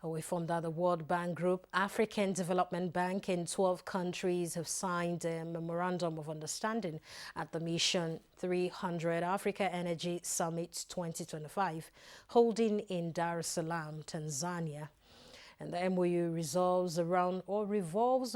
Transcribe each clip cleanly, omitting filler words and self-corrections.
We found that the World Bank Group, African Development Bank in 12 countries have signed a Memorandum of Understanding at the Mission 300 Africa Energy Summit 2025, holding in Dar es Salaam, Tanzania. And the MoU revolves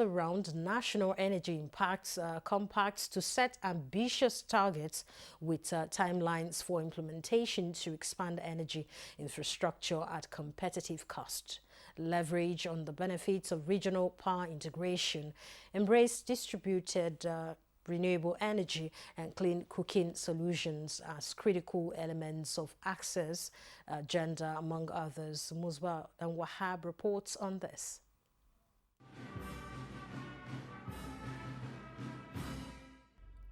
around national energy impacts compacts to set ambitious targets with timelines for implementation to expand energy infrastructure at competitive cost, leverage on the benefits of regional power integration, embrace distributed renewable energy and clean cooking solutions as critical elements of access agenda, among others. Musba and Wahab reports on this.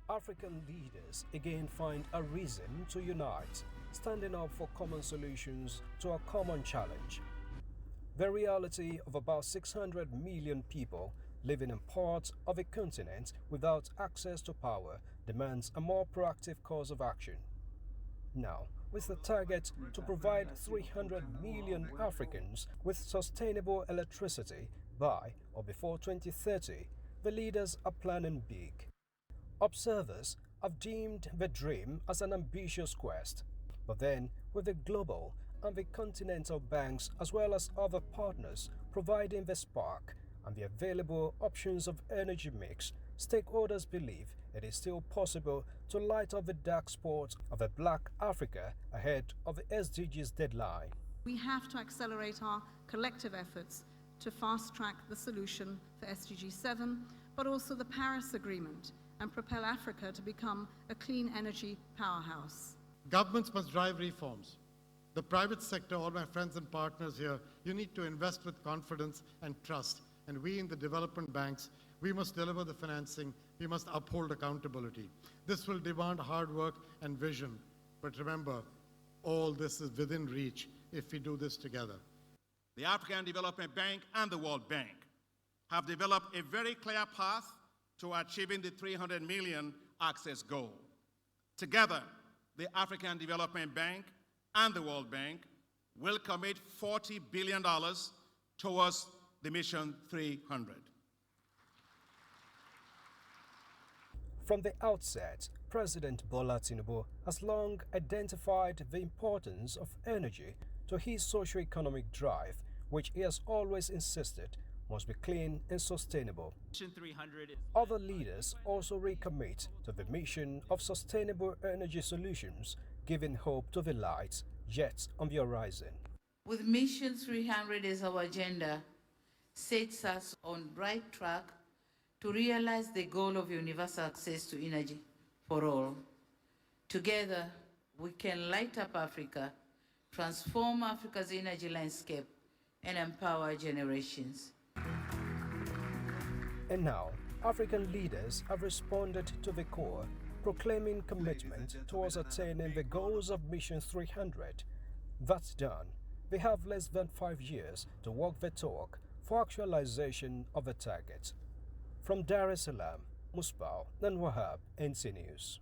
African leaders again find a reason to unite, standing up for common solutions to a common challenge. The reality of about 600 million people living in parts of a continent without access to power demands a more proactive course of action. Now, with the target to provide 300 million Africans with sustainable electricity by or before 2030, the leaders are planning big. Observers have deemed the dream as an ambitious quest, but then with the global and the continental banks as well as other partners providing the spark and the available options of energy mix, stakeholders believe it is still possible to light up the dark spots of a black Africa ahead of the SDGs deadline. We have to accelerate our collective efforts to fast-track the solution for SDG 7, but also the Paris Agreement, and propel Africa to become a clean energy powerhouse. Governments must drive reforms. The private sector, all my friends and partners here, you need to invest with confidence and trust. And we in the development banks, we must deliver the financing, we must uphold accountability. This will demand hard work and vision. But remember, all this is within reach if we do this together. The African Development Bank and the World Bank have developed a very clear path to achieving the 300 million access goal. Together, the African Development Bank and the World Bank will commit $40 billion towards the Mission 300. From the outset, President Bola Tinubu has long identified the importance of energy to his socio-economic drive, which he has always insisted must be clean and sustainable. Other leaders also recommit to the mission of sustainable energy solutions, giving hope to the light yet on the horizon. With Mission 300 as our agenda, sets us on right track to realize the goal of universal access to energy for all. Together, we can light up Africa, transform Africa's energy landscape, and empower generations. And now, African leaders have responded to the call, proclaiming commitment towards attaining the goals of Mission 300. That's done. They have less than 5 years to walk the talk for actualization of the target. From Dar es Salaam, Musbah and Wahab, NC News.